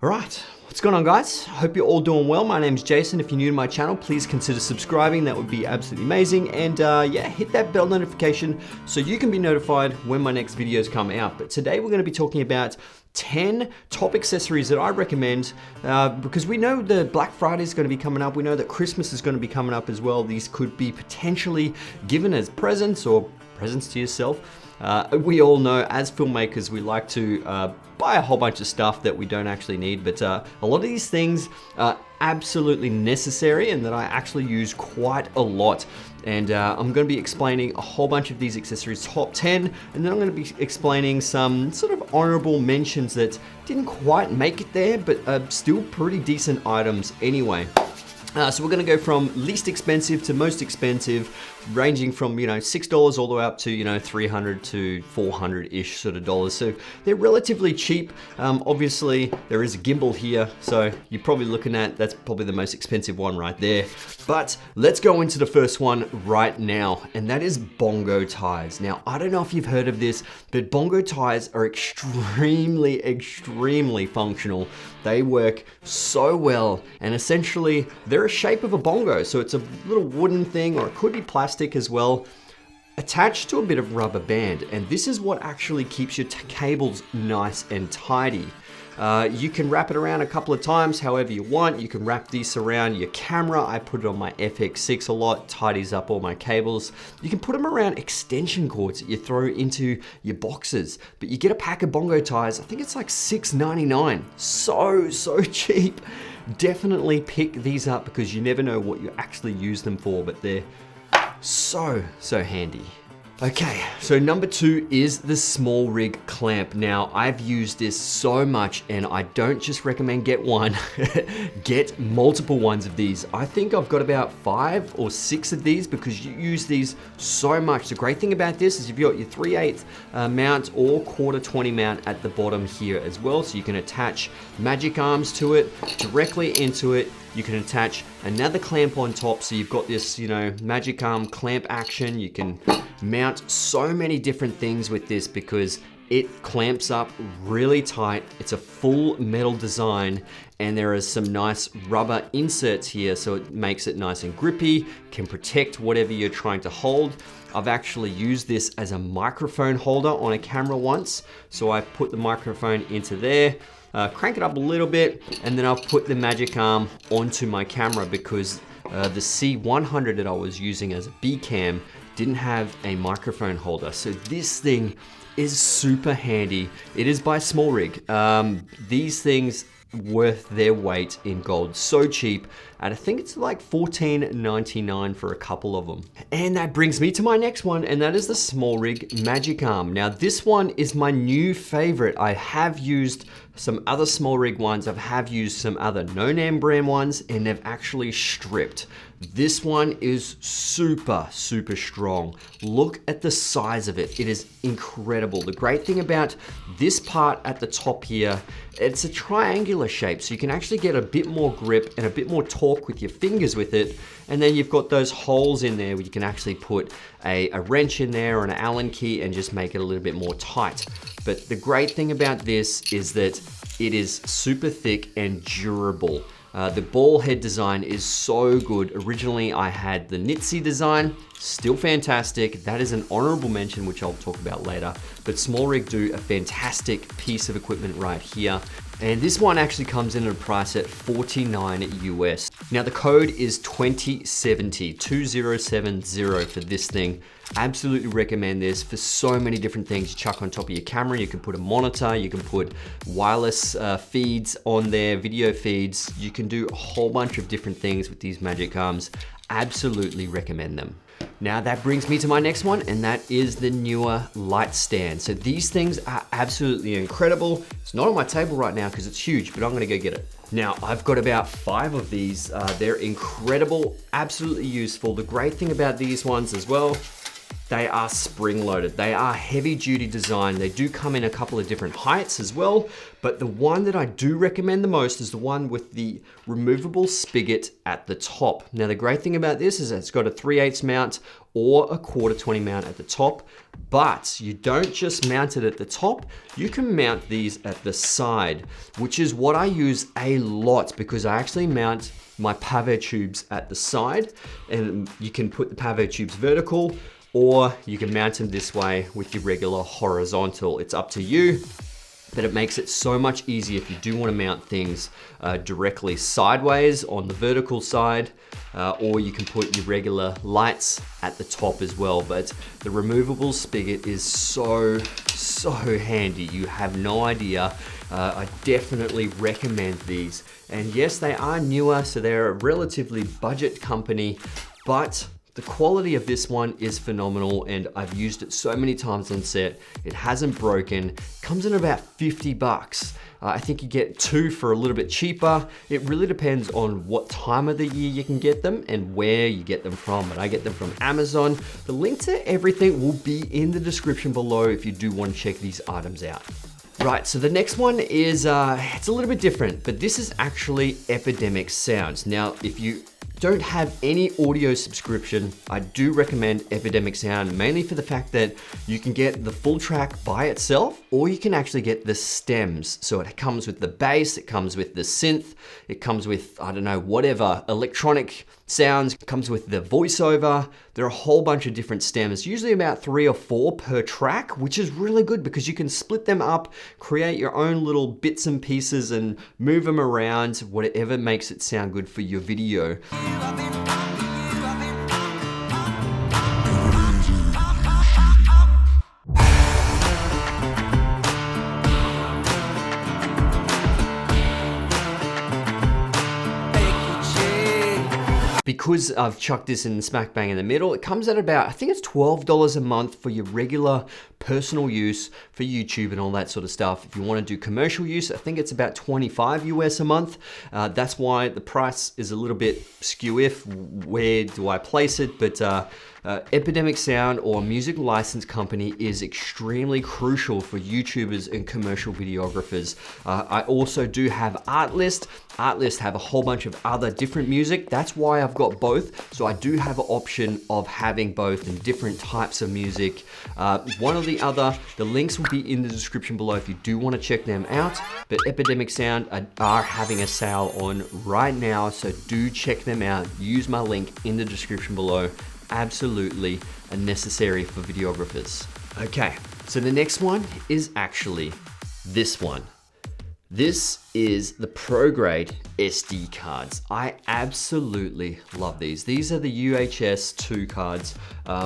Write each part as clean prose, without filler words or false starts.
All right, what's going on, guys? I hope you're all doing well. My name's Jason. If you're new to my channel, please consider subscribing. That would be absolutely amazing. And yeah, hit that bell notification so you can be notified when my next videos come out. But today we're going to be talking about 10 top accessories that I recommend because we know the Black Friday is going to be coming up. We know that Christmas is going to be coming up as well. These could be potentially given as presents or presents to yourself. We all know as filmmakers, we like to buy a whole bunch of stuff that we don't actually need, but a lot of these things are absolutely necessary and that I actually use quite a lot. And I'm going to be explaining a whole bunch of these accessories, top 10, and then I'm going to be explaining some sort of honorable mentions that didn't quite make it there, but still pretty decent items anyway. So we're gonna go from least expensive to most expensive, ranging from, $6 all the way up to, $300 to $400-ish sort of dollars. So they're relatively cheap. Obviously, there is a gimbal here, so you're probably looking at, that's probably the most expensive one right there. But let's go into the first one right now, and that is bongo ties. Now, I don't know if you've heard of this, but bongo ties are extremely functional. They work so well, and essentially, they're a shape of a bongo. So it's a little wooden thing, or it could be plastic as well, attached to a bit of rubber band. And this is what actually keeps your cables nice and tidy. You can wrap it around a couple of times however you want. You can wrap this around your camera. I put it on my FX6 a lot, tidies up all my cables. You can put them around extension cords that you throw into your boxes. But you get a pack of bongo ties, I think it's like $6.99. So cheap. Definitely pick these up because you never know what you actually use them for, but they're so handy. Okay, so number 2 is the small rig clamp. Now, I've used this so much and I don't just recommend get one, get multiple ones of these. I think I've got about 5 or 6 of these because you use these so much. The great thing about this is you've got your 3/8 mount or 1/4-20 mount at the bottom here as well. So you can attach magic arms to it, directly into it. You can attach another clamp on top, so you've got this, magic arm clamp action. You can mount so many different things with this because it clamps up really tight. It's a full metal design, and there are some nice rubber inserts here, so it makes it nice and grippy, can protect whatever you're trying to hold. I've actually used this as a microphone holder on a camera once, so I put the microphone into there, crank it up a little bit, and then I'll put the magic arm onto my camera because the C100 that I was using as a B cam didn't have a microphone holder. So this thing is super handy. It is by Small Rig. These things worth their weight in gold. So cheap. And I think it's like $14.99 for a couple of them. And that brings me to my next one, and that is the Small Rig Magic Arm. Now this one is my new favorite. I have used some other Small Rig ones. I have used some other no-name brand ones, and they've actually stripped. This one is super strong. Look at the size of it. It is incredible. The great thing about this part at the top here, it's a triangular shape, so you can actually get a bit more grip and a bit more torque with your fingers with it. And then you've got those holes in there where you can actually put a wrench in there or an Allen key and just make it a little bit more tight. But the great thing about this is that it is super thick and durable. The ball head design is so good. Originally, I had the Nitsy design, still fantastic. That is an honorable mention, which I'll talk about later. But Small Rig do a fantastic piece of equipment right here. And this one actually comes in at a price at $49 US. Now the code is 2070 for this thing. Absolutely recommend this for so many different things. You chuck on top of your camera, you can put a monitor, you can put wireless feeds on there, video feeds. You can do a whole bunch of different things with these magic arms. Absolutely recommend them. Now that brings me to my next one, and that is the Neewer light stand. So these things are absolutely incredible. It's not on my table right now because it's huge, but I'm gonna go get it. Now I've got about 5 of these. They're incredible, absolutely useful. The great thing about these ones as well, they are spring loaded. They are heavy duty design. They do come in a couple of different heights as well, but the one that I do recommend the most is the one with the removable spigot at the top. Now, the great thing about this is that it's got a 3/8 mount or a 1/4 mount at the top, but you don't just mount it at the top, you can mount these at the side, which is what I use a lot because I actually mount my Pavo tubes at the side, and you can put the Pavo tubes vertical, or you can mount them this way with your regular horizontal. It's up to you, but it makes it so much easier if you do want to mount things directly sideways on the vertical side, or you can put your regular lights at the top as well. But the removable spigot is so handy. You have no idea. I definitely recommend these. And yes, they are newer, so they're a relatively budget company, but the quality of this one is phenomenal, and I've used it so many times on set. It hasn't broken. Comes in about 50 bucks. I think you get two for a little bit cheaper. It really depends on what time of the year you can get them and where you get them from, but I get them from Amazon. The link to everything will be in the description below if you do want to check these items out. Right, so the next one is, it's a little bit different, but this is actually Epidemic Sounds. Now, if you don't have any audio subscription, I do recommend Epidemic Sound, mainly for the fact that you can get the full track by itself, or you can actually get the stems. So it comes with the bass, it comes with the synth, it comes with, I don't know, whatever, electronic sounds, it comes with the voiceover. There are a whole bunch of different stems, usually about 3 or 4 per track, which is really good because you can split them up, create your own little bits and pieces and move them around, whatever makes it sound good for your video. Because I've chucked this in smack bang in the middle, it comes at about, I think it's $12 a month for your regular personal use for YouTube and all that sort of stuff. If you want to do commercial use, I think it's about 25 US a month. That's why the price is a little bit skew-if. Where do I place it? But Epidemic Sound, or music license company, is extremely crucial for YouTubers and commercial videographers. I also do have Artlist. Artlist have a whole bunch of other different music. That's why I've got both. So I do have an option of having both and different types of music. One or the other, the links will be in the description below if you do want to check them out. But Epidemic Sound are having a sale on right now, so do check them out. Use my link in the description below. Absolutely necessary for videographers. Okay, so the next one is actually this one. This is the ProGrade SD cards. I absolutely love these. These are the UHS 2 cards.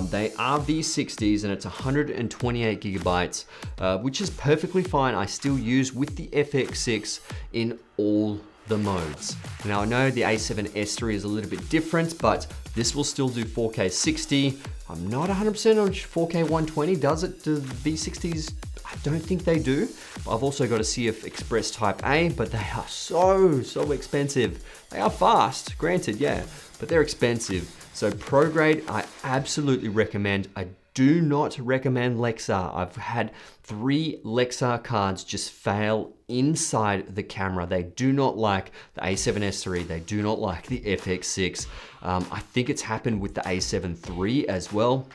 They are V60s and it's 128 gigabytes, which is perfectly fine. I still use with the FX6 in all the modes. Now I know the A7S III is a little bit different, but this will still do 4K 60. I'm not 100% on 4K 120. Does it do V60s? I don't think they do. I've also got a CF Express Type A, but they are so expensive. They are fast, granted, yeah, but they're expensive. So ProGrade, I absolutely recommend. I do not recommend Lexar. I've had 3 Lexar cards just fail inside the camera. They do not like the A7S III. They do not like the FX6. I think it's happened with the A7 III as well.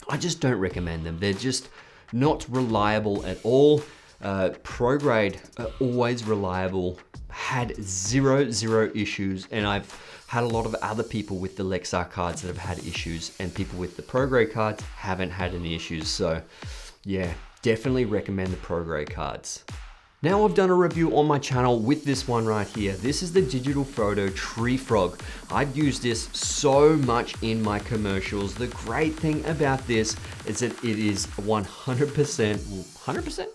I just don't recommend them. They're just not reliable at all. ProGrade are always reliable, had zero issues, and I've had a lot of other people with the Lexar cards that have had issues, and people with the ProGrade cards haven't had any issues. So yeah, definitely recommend the ProGrade cards. Now I've done a review on my channel with this one right here. This is the Digital Photo Tree Frog. I've used this so much in my commercials. The great thing about this is that it is 100%?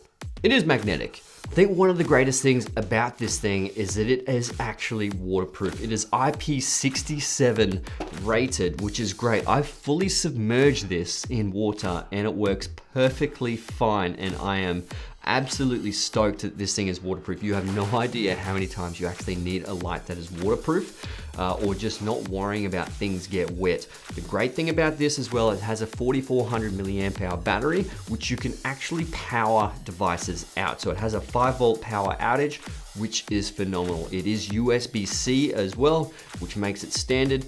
It is magnetic. I think one of the greatest things about this thing is that it is actually waterproof. It is IP67 rated, which is great. I've fully submerged this in water and it works perfectly fine, and I am absolutely stoked that this thing is waterproof. You have no idea how many times you actually need a light that is waterproof. or just not worrying about things get wet. The great thing about this as well, it has a 4400 milliamp hour battery, which you can actually power devices out. So it has a 5-volt power outage, which is phenomenal. It is USB-C as well, which makes it standard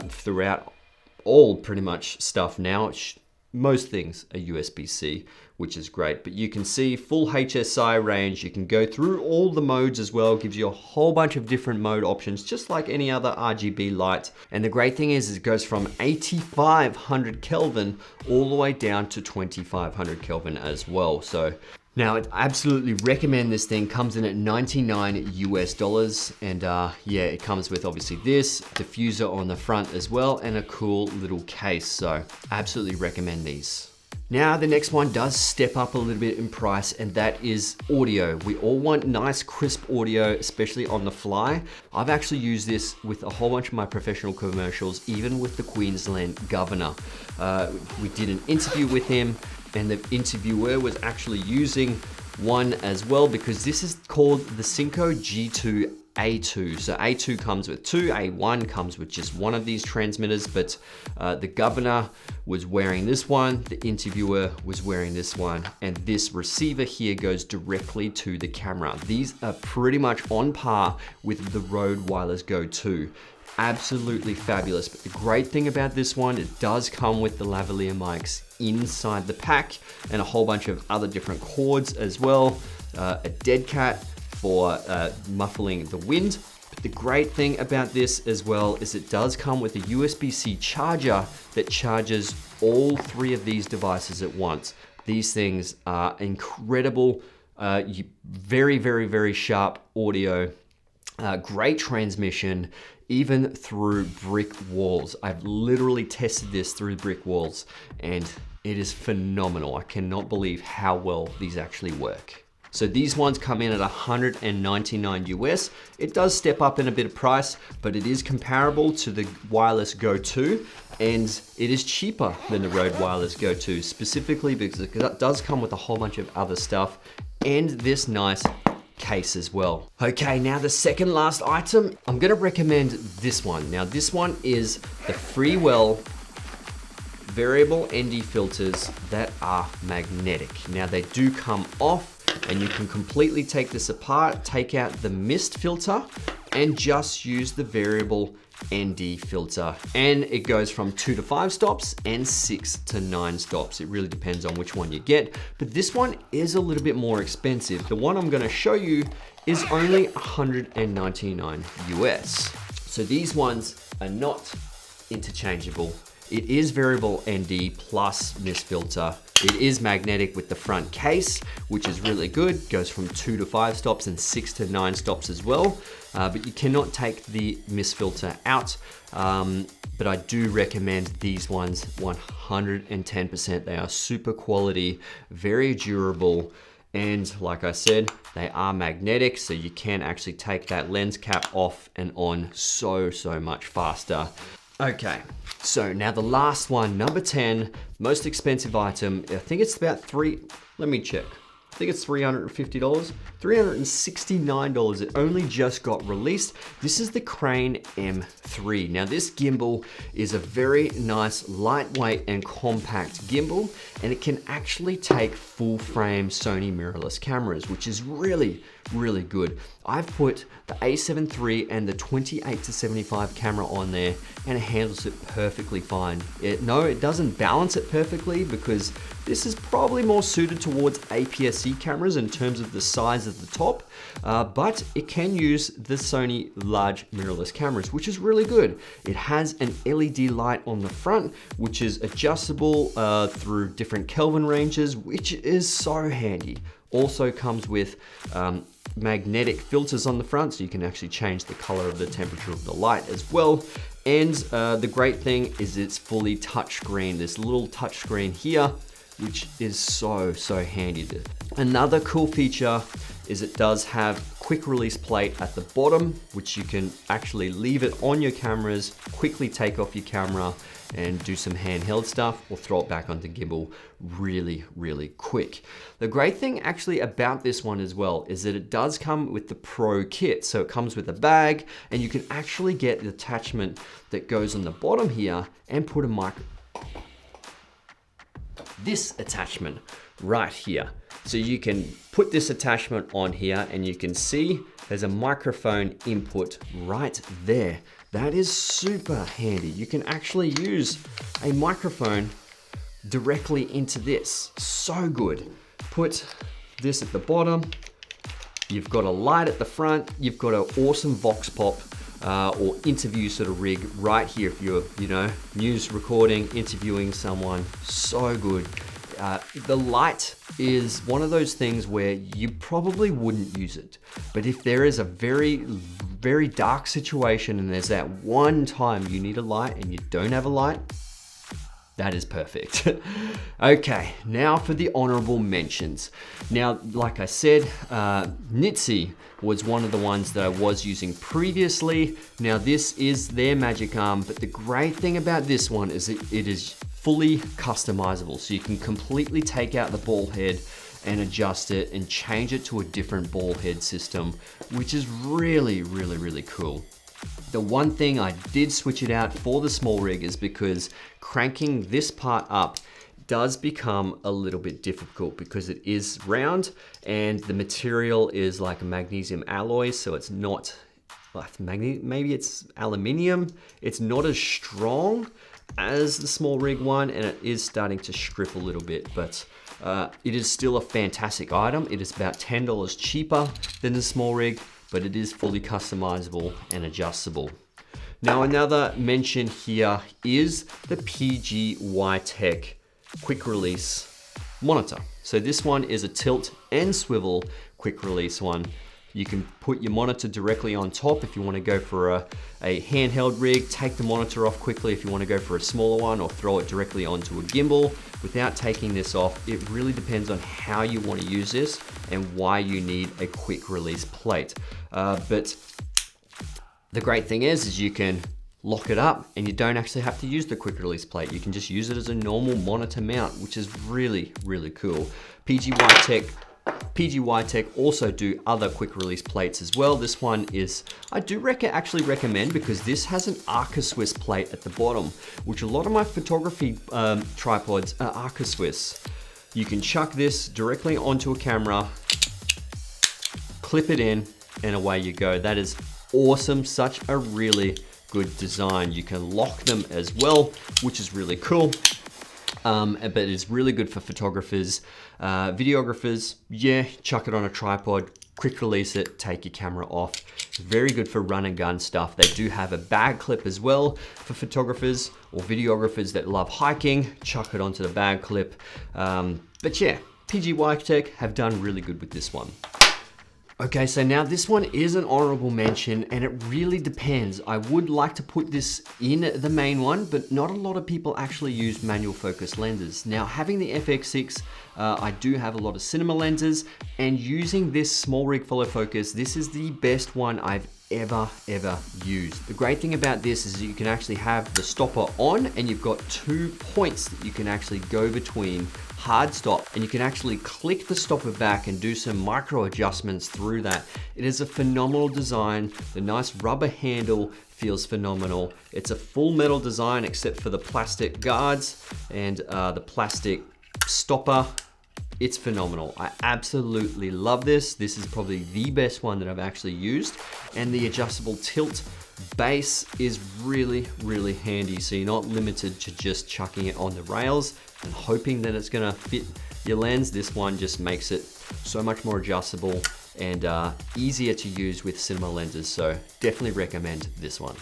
throughout all pretty much stuff now. Most things are USB-C, which is great, but you can see full HSI range. You can go through all the modes as well. It gives you a whole bunch of different mode options, just like any other RGB light. And the great thing is it goes from 8500 Kelvin all the way down to 2500 Kelvin as well. So now, I absolutely recommend this thing. Comes in at $99 US. And yeah, it comes with obviously this diffuser on the front as well and a cool little case. So I absolutely recommend these. Now, the next one does step up a little bit in price, and that is audio. We all want nice, crisp audio, especially on the fly. I've actually used this with a whole bunch of my professional commercials, even with the Queensland Governor. We did an interview with him, and the interviewer was actually using one as well, because this is called the Synco G2 A2. So A2 comes with two, A1 comes with just one of these transmitters, but the Governor was wearing this one, the interviewer was wearing this one, and this receiver here goes directly to the camera. These are pretty much on par with the Rode Wireless Go 2. Absolutely fabulous. But the great thing about this one, it does come with the lavalier mics inside the pack and a whole bunch of other different cords as well. A dead cat for muffling the wind. But the great thing about this as well is it does come with a USB-C charger that charges all three of these devices at once. These things are incredible, very, very, very sharp audio, great transmission, even through brick walls. I've literally tested this through brick walls and it is phenomenal. I cannot believe how well these actually work. So these ones come in at $199 US. It does step up in a bit of price, but it is comparable to the Wireless Go 2, and it is cheaper than the Rode Wireless Go 2, specifically because it does come with a whole bunch of other stuff and this nice case as well. Okay, now the second last item, I'm gonna recommend this one. Now this one is the Freewell variable ND filters that are magnetic. Now they do come off, and you can completely take this apart, take out the mist filter, and just use the variable ND filter. And it goes from 2 to 5 stops and 6 to 9 stops. It really depends on which one you get, but this one is a little bit more expensive. The one I'm gonna show you is only $199 US. So these ones are not interchangeable. It is variable ND plus mist filter. It is magnetic with the front case, which is really good. Goes from 2 to 5 stops and 6 to 9 stops as well. But you cannot take the mist filter out. But I do recommend these ones 110%. They are super quality, very durable. And like I said, they are magnetic, so you can actually take that lens cap off and on so much faster. Okay, so now the last one, number 10, most expensive item. I think it's about let me check. I think it's $350, $369. It only just got released. This is the Crane M3. Now this gimbal is a very nice, lightweight and compact gimbal, and it can actually take full frame Sony mirrorless cameras, which is really good. I've put the A7 III and the 28-75 camera on there, and it handles it perfectly fine. No, it doesn't balance it perfectly because this is probably more suited towards APS-C cameras in terms of the size of the top, but it can use the Sony large mirrorless cameras, which is really good. It has an LED light on the front, which is adjustable through different Kelvin ranges, which is so handy. Also comes with magnetic filters on the front, so you can actually change the color of the temperature of the light as well. And the great thing is it's fully touchscreen. This little touchscreen here, which is so handy. Another cool feature is it does have quick release plate at the bottom, which you can actually leave it on your cameras, quickly take off your camera and do some handheld stuff, or throw it back onto gimbal really, really quick. The great thing actually about this one as well is that it does come with the Pro kit. So it comes with a bag, and you can actually get the attachment that goes on the bottom here and put a this attachment right here. So you can put this attachment on here, and you can see there's a microphone input right there. That is super handy. You can actually use a microphone directly into this. So good. Put this at the bottom. You've got a light at the front. You've got an awesome Vox Pop or interview sort of rig right here if you're, news recording, interviewing someone. So good. The light is one of those things where you probably wouldn't use it. But if there is a very, very dark situation and there's that one time you need a light and you don't have a light, that is perfect. Okay, now for the honorable mentions. Now, like I said, Nitze was one of the ones that I was using previously. Now this is their Magic Arm, but the great thing about this one is that it is fully customizable. So you can completely take out the ball head and adjust it and change it to a different ball head system, which is really, really, really cool. The one thing I did switch it out for the small rig is because cranking this part up does become a little bit difficult because it is round and the material is like a magnesium alloy, so it's not like maybe it's aluminium. It's not as strong as the small rig one, and it is starting to strip a little bit, but it is still a fantastic item. It is about $10 cheaper than the small rig, but it is fully customizable and adjustable. Now another mention here is the PGYTECH quick release monitor. So this one is a tilt and swivel quick release one. You can put your monitor directly on top if you want to go for a handheld rig, take the monitor off quickly if you want to go for a smaller one, or throw it directly onto a gimbal without taking this off. It really depends on how you want to use this and why you need a quick release plate. But the great thing is you can lock it up and you don't actually have to use the quick release plate. You can just use it as a normal monitor mount, which is really, really cool. PGYTECH also do other quick release plates as well. This one is, I do actually recommend, because this has an Arca Swiss plate at the bottom, which a lot of my photography tripods are Arca Swiss. You can chuck this directly onto a camera, clip it in, and away you go. That is awesome. Such a really good design. You can lock them as well, which is really cool. But it's really good for photographers, videographers. Yeah, chuck it on a tripod, quick release it, take your camera off. It's very good for run and gun stuff. They do have a bag clip as well for photographers or videographers that love hiking. Chuck it onto the bag clip. But yeah, PGYTECH have done really good with this one. Okay, so now this one is an honorable mention, and it really depends. I would like to put this in the main one, but not a lot of people actually use manual focus lenses. Now, having the FX6, I do have a lot of cinema lenses, and using this small rig follow focus, this is the best one I've ever used. The great thing about this is that you can actually have the stopper on, and you've got 2 points that you can actually go between hard stop, and you can actually click the stopper back and do some micro adjustments through that. It is a phenomenal design. The nice rubber handle feels phenomenal. It's a full metal design except for the plastic guards and the plastic stopper. It's phenomenal. I absolutely love this. This is probably the best one that I've actually used. And the adjustable tilt base is really, really handy. So you're not limited to just chucking it on the rails and hoping that it's gonna fit your lens. This one just makes it so much more adjustable and easier to use with cinema lenses. So definitely recommend this one.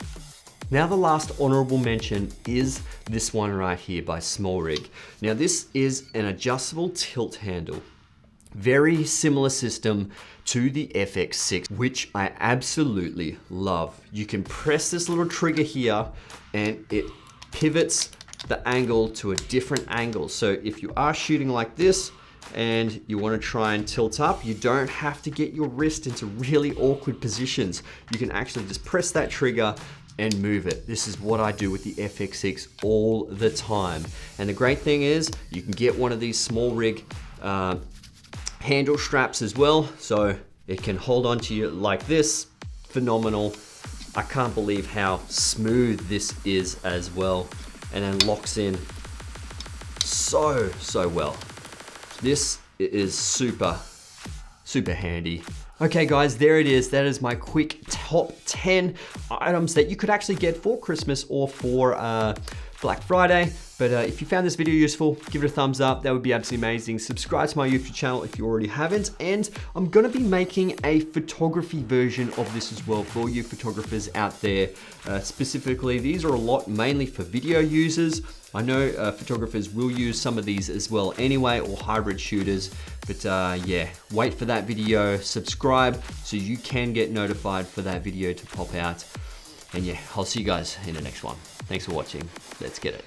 Now the last honorable mention is this one right here by SmallRig. Now this is an adjustable tilt handle. Very similar system to the FX6, which I absolutely love. You can press this little trigger here and it pivots the angle to a different angle. So if you are shooting like this and you want to try and tilt up, you don't have to get your wrist into really awkward positions. You can actually just press that trigger and move it. This is what I do with the FX6 all the time. And the great thing is you can get one of these small rig handle straps as well, so it can hold on to you like this. Phenomenal. I can't believe how smooth this is as well, and then locks in so well. This is super handy. Okay guys, there it is. That is my quick top 10 items that you could actually get for Christmas or for Black Friday. But if you found this video useful, give it a thumbs up. That would be absolutely amazing. Subscribe to my YouTube channel if you already haven't. And I'm gonna be making a photography version of this as well for all you photographers out there. Specifically, these are a lot mainly for video users. I know photographers will use some of these as well anyway, or hybrid shooters. But yeah, wait for that video, subscribe so you can get notified for that video to pop out. And yeah, I'll see you guys in the next one. Thanks for watching. Let's get it.